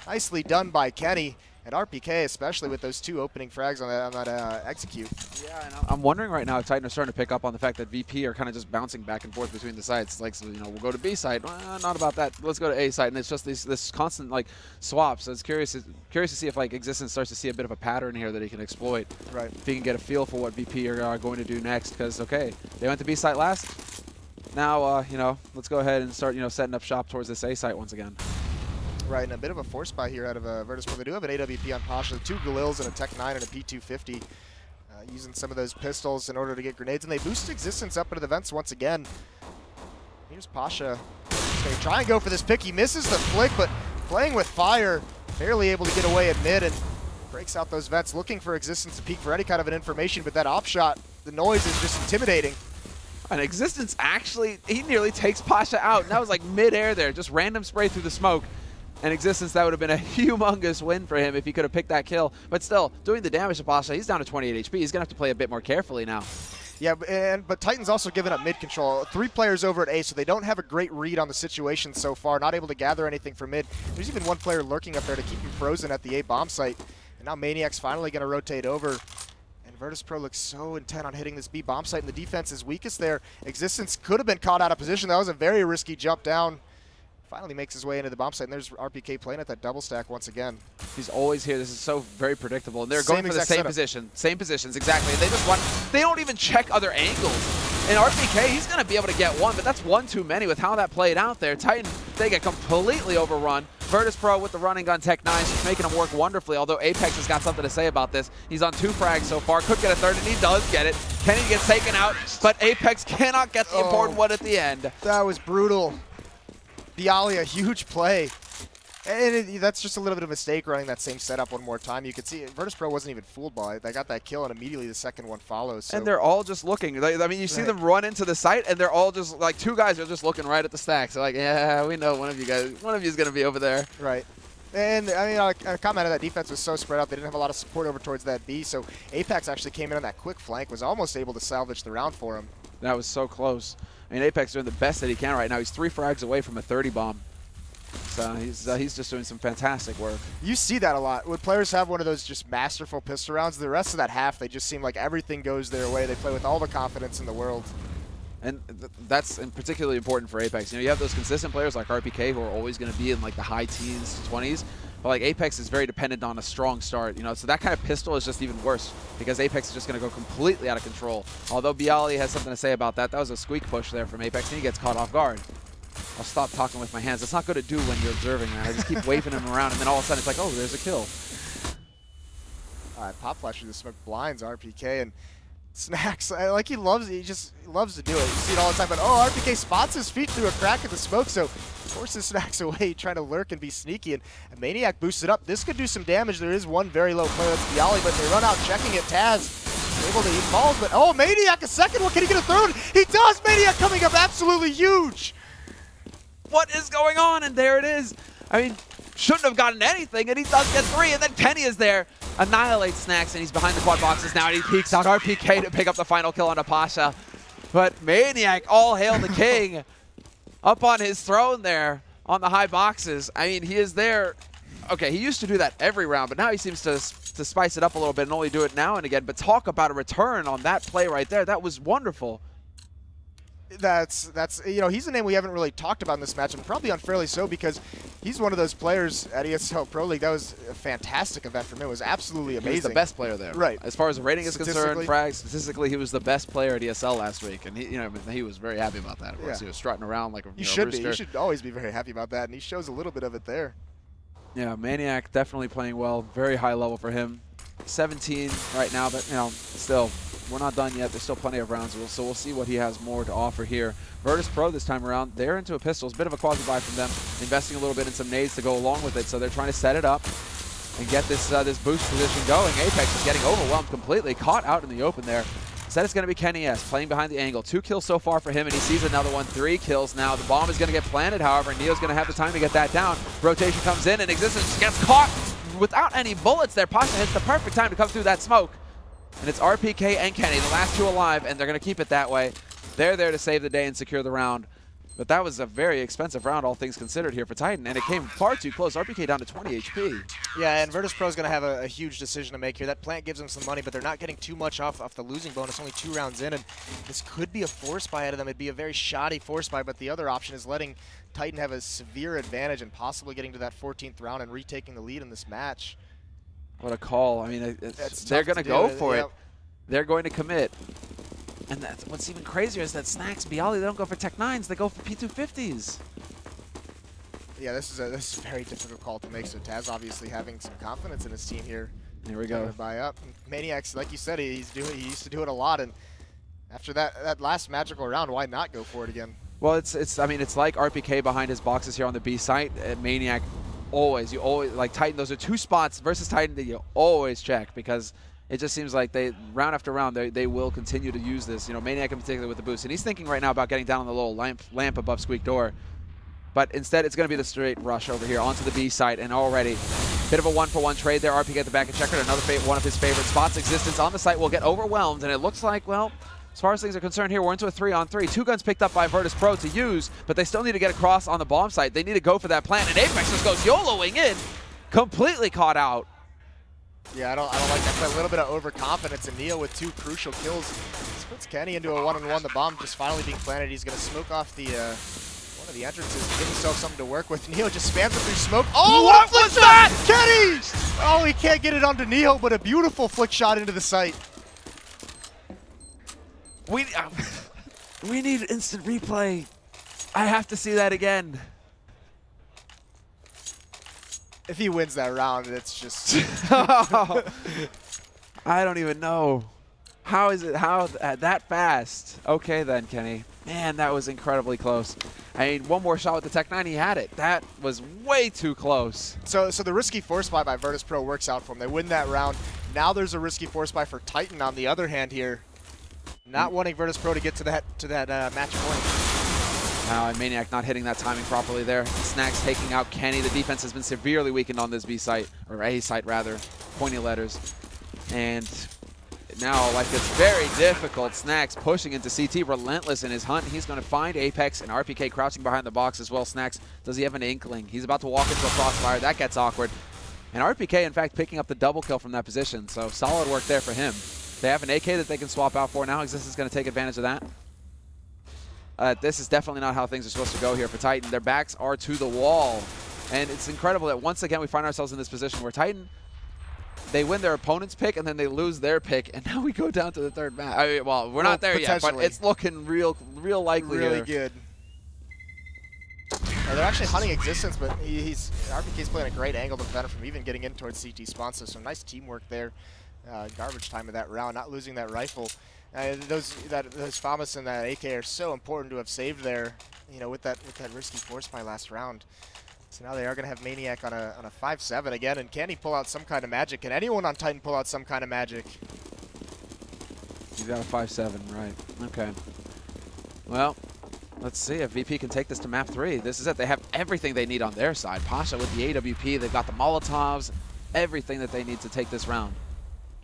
nicely done by Kenny. And RPK, especially with those two opening frags on that execute. Yeah, and I'm wondering right now if Titan are starting to pick up on the fact that VP are kind of just bouncing back and forth between the sites. Like, so, we'll go to B site. Not about that. Let's go to A site. And it's just this constant swap. So it's curious to see if Existence starts to see a bit of a pattern here that he can exploit. Right. If he can get a feel for what VP are going to do next. Because okay, they went to B site last. Now let's go ahead and start setting up shop towards this A site once again. Right, and a bit of a force buy here out of Virtus.pro. They do have an AWP on Pasha, 2 Galils and a Tech 9 and a P250, using some of those pistols in order to get grenades, and they boost Existence up into the vents once again. Here's Pasha. They try and go for this pick. He misses the flick, but playing with fire, barely able to get away at mid, and breaks out those vents, looking for Existence to peek for any kind of an information, but that op shot, the noise is just intimidating. And Existence actually, he nearly takes Pasha out, and that was like mid-air there, just random spray through the smoke. And Existence, that would have been a humongous win for him if he could have picked that kill. But still, doing the damage to Pasha, he's down to 28 HP. He's going to have to play a bit more carefully now. Yeah, but Titan's also given up mid control. 3 players over at A, so they don't have a great read on the situation so far. Not able to gather anything from mid. There's even 1 player lurking up there to keep him frozen at the A bomb site. And now Maniac's finally going to rotate over. And Virtus.pro looks so intent on hitting this B bomb site, and the defense is weakest there. Existence could have been caught out of position. That was a very risky jump down. Finally makes his way into the bomb site, and there's RPK playing at that double stack once again. He's always here. This is so very predictable. And they're going for the same setup. position. Same positions, exactly. And they just run. They don't even check other angles. And RPK, he's going to be able to get one, but that's one too many with how that played out there. Titan, they get completely overrun. Virtus.pro with the running gun Tech 9 is making him work wonderfully, although Apex has got something to say about this. He's on 2 frags so far. Could get a third, and he does get it. Kenny gets taken out, but Apex cannot get the important one at the end. That was brutal. Bialy, a huge play. And that's just a little bit of a mistake running that same setup one more time. You could see Virtus.pro wasn't even fooled by it. They got that kill, and immediately the second one follows. So. And they're all just looking. I mean, you see them run into the site, and they're all just, 2 guys are just looking right at the stacks. They're like, yeah, we know one of you is going to be over there. Right. And, I mean, I commented that defense was so spread out. They didn't have a lot of support over towards that B, so Apex actually came in on that quick flank, was almost able to salvage the round for him. That was so close. I mean, Apex doing the best that he can right now. He's 3 frags away from a 30 bomb. So he's just doing some fantastic work. You see that a lot. When players have one of those just masterful pistol rounds, the rest of that half, they just seem like everything goes their way. They play with all the confidence in the world. And that's particularly important for Apex. You have those consistent players like RPK who are always going to be in the high teens, 20s. But Apex is very dependent on a strong start, so that kind of pistol is just even worse because Apex is just going to go completely out of control. Although Bialy has something to say about that. That was a squeak push there from Apex, and he gets caught off guard. I'll stop talking with my hands. It's not good to do when you're observing that. I just keep waving him around, and then all of a sudden it's like, oh, there's a kill. All right, pop flash through the smoke blinds RPK, and Snacks, he just loves to do it. You see it all the time, but RPK spots his feet through a crack in the smoke, so forces Snacks away, trying to lurk and be sneaky, and Maniac boosts it up. This could do some damage. There is one very low player, that's Bialy, but they run out checking it. Taz able to eat balls, but oh, Maniac a second one. Can he get a third? He does. Maniac coming up absolutely huge. What is going on? And there it is. I mean, shouldn't have gotten anything, and he does get 3, and then Kenny is there. Annihilates Snacks, and he's behind the quad boxes now, and he peeks out RPK to pick up the final kill on Apasha. But Maniac, all hail the king, up on his throne there on the high boxes. I mean, he is there. Okay, he used to do that every round, but now he seems to spice it up a little bit and only do it now and again. But talk about a return on that play right there. That was wonderful. That's you know, he's a name we haven't really talked about in this match, and probably unfairly so, because he's one of those players at ESEA Pro League. That was a fantastic event for him. It was absolutely amazing. He was the best player there. Right. As far as the rating is concerned, statistically, he was the best player at ESL last week, and he was very happy about that. Of course, he was strutting around like a should rooster. be. You should always be very happy about that, and he shows a little bit of it there. Yeah, Maniac definitely playing well. Very high level for him. 17 right now, but still, we're not done yet. There's still plenty of rounds, so we'll see what he has more to offer here. Virtus.pro this time around, they're into a pistol. It's a bit of a quasi-buy from them, investing a little bit in some nades to go along with it. So they're trying to set it up and get this this boost position going. Apex is getting overwhelmed completely, caught out in the open there. Instead, it's going to be Kenny S playing behind the angle. 2 kills so far for him, and he sees another one. 3 kills now. The bomb is going to get planted, however, and Neo's going to have the time to get that down. Rotation comes in, and Existence gets caught without any bullets there. Pasha hits the perfect time to come through that smoke. And it's RPK and Kenny, the last 2 alive, and they're going to keep it that way. They're there to save the day and secure the round. But that was a very expensive round, all things considered, here for Titan, and it came far too close. RPK down to 20 HP. Yeah, and Virtus.pro is going to have a huge decision to make here. That plant gives them some money, but they're not getting too much off the losing bonus, only 2 rounds in, and this could be a force buy out of them. It'd be a very shoddy force buy, but the other option is letting Titan have a severe advantage and possibly getting to that 14th round and retaking the lead in this match. What a call. I mean, they're going to go for it. They're going to commit. And that's what's even crazier is that Snacks, Bialy, they don't go for Tech 9s, they go for P250s. Yeah, this is a very difficult call to make, so Taz obviously having some confidence in his team here. Here we go. Buy up. Maniacs, like you said, he used to do it a lot, and after that last magical round, why not go for it again? Well, I mean, it's like RPK behind his boxes here on the B site. Maniac, you always, like Titan, those are 2 spots versus Titan that you always check, because it just seems like round after round, they will continue to use this. Maniac in particular with the boost. And he's thinking right now about getting down on the little lamp above Squeak Door. But instead, it's going to be the straight rush over here onto the B site. And already, bit of a 1-for-1 trade there. RP at the back and checkered. Another one of his favorite spots. Existence on the site will get overwhelmed. And it looks like, well, as far as things are concerned here, we're into a 3-on-3. 2 guns picked up by Virtus.pro to use, but they still need to get across on the bomb site. They need to go for that plant. And Apex just goes YOLOing in, completely caught out. Yeah, I don't like that play. A little bit of overconfidence, and Neo with 2 crucial kills. This puts Kenny into a 1-on-1. The bomb just finally being planted. He's going to smoke off the one of the entrances to give himself something to work with. Neo just spams it through smoke. Oh, what a flick shot! Kenny! Oh, he can't get it onto Neo, but a beautiful flick shot into the site. We need instant replay. I have to see that again. If he wins that round, it's just... I don't even know. How is it that fast? Okay then, Kenny. Man, that was incredibly close. I mean, one more shot with the Tech 9, he had it. That was way too close. So the risky force buy by Virtus.pro works out for them. They win that round. Now there's a risky force buy for Titan on the other hand here. Not wanting Virtus.pro to get to that match point. Now, and Maniac not hitting that timing properly there. Snacks taking out Kenny. The defense has been severely weakened on this B site, or A site rather. Pointy letters. And now life gets very difficult. Snacks pushing into CT, relentless in his hunt. He's going to find Apex, and RPK crouching behind the box as well. Snacks, does he have an inkling? He's about to walk into a crossfire. That gets awkward. And RPK, in fact, picking up the double kill from that position. So solid work there for him. They have an AK that they can swap out for now. Existence is going to take advantage of that. This is definitely not how things are supposed to go here for Titan. Their backs are to the wall. And it's incredible that once again we find ourselves in this position where Titan, they win their opponent's pick and then they lose their pick. And now we go down to the 3rd match. I mean, well, we're not there yet, but it's looking real likely really here. Good. They're actually hunting Existence, but RPK's playing a great angle to prevent him from even getting in towards CT spawn. So some nice teamwork there. Garbage time of that round, not losing that rifle. Those FAMAS and that AK are so important to have saved there, with that risky force buy last round. So now they are going to have Maniac on a 5-7 again, and can he pull out some kind of magic? Can anyone on Titan pull out some kind of magic? You got a 5-7, right. Okay. Well, let's see if VP can take this to map 3. This is it. They have everything they need on their side. Pasha with the AWP. They've got the Molotovs. Everything that they need to take this round.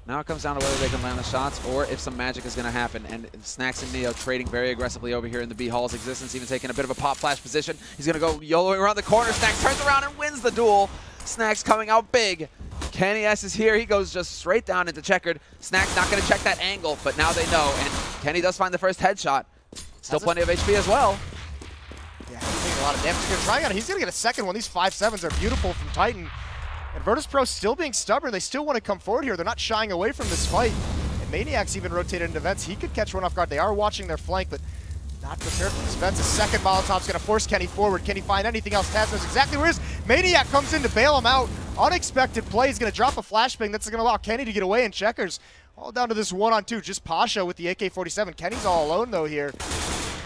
Now it comes down to whether they can land the shots or if some magic is going to happen. And Snacks and Neo trading very aggressively over here in the B Hall's existence, even taking a bit of a pop flash position. He's going to go YOLOing around the corner. Snacks turns around and wins the duel. Snacks coming out big. Kenny S is here. He goes just straight down into checkered. Snacks not going to check that angle, but now they know. And Kenny does find the first headshot. Still plenty of HP as well. Yeah, he's taking a lot of damage. He's going to get a second one. These 5-7s are beautiful from Titan. And Virtus.pro still being stubborn. They still want to come forward here. They're not shying away from this fight. And Maniac's even rotated into vents. He could catch one off guard. They are watching their flank, but not prepared for this vents. A second Molotov's going to force Kenny forward. Can he find anything else? Taz knows exactly where he is. Maniac comes in to bail him out. Unexpected play. He's going to drop a flashbang. That's going to allow Kenny to get away in checkers. All down to this 1-on-2. Just Pasha with the AK-47. Kenny's all alone, though, here.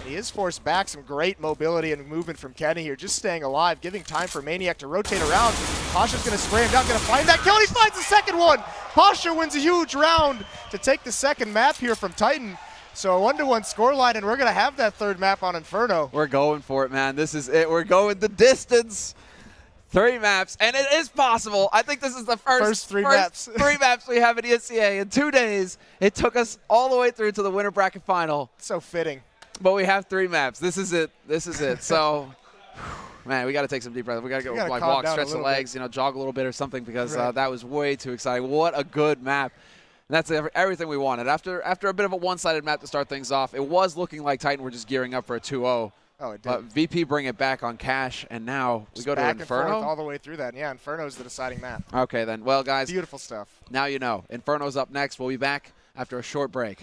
He is forced back. Some great mobility and movement from Kenny here, just staying alive, giving time for Maniac to rotate around. Pasha's going to spray him down, going to find that kill, and he finds the second one. Pasha wins a huge round to take the second map here from Titan. So a 1-1 scoreline, and we're going to have that third map on Inferno. We're going for it, man. This is it. We're going the distance. 3 maps, and it is possible. I think this is the first 3 maps. 3 maps we have at ESEA in 2 days. It took us all the way through to the winner bracket final. So fitting. But we have 3 maps. This is it. This is it. So, man, we got to take some deep breaths. We got to go like walk, stretch the legs, you know, jog a little bit or something because that was way too exciting. What a good map. And that's everything we wanted. After a bit of a one-sided map to start things off, it was looking like Titan were just gearing up for a 2-0. Oh, it did. But VP bring it back on Cash, and now we go to back Inferno. And forth all the way through that. Yeah, Inferno's the deciding map. Okay, then. Well, guys. Beautiful stuff. Now you know. Inferno's up next. We'll be back after a short break.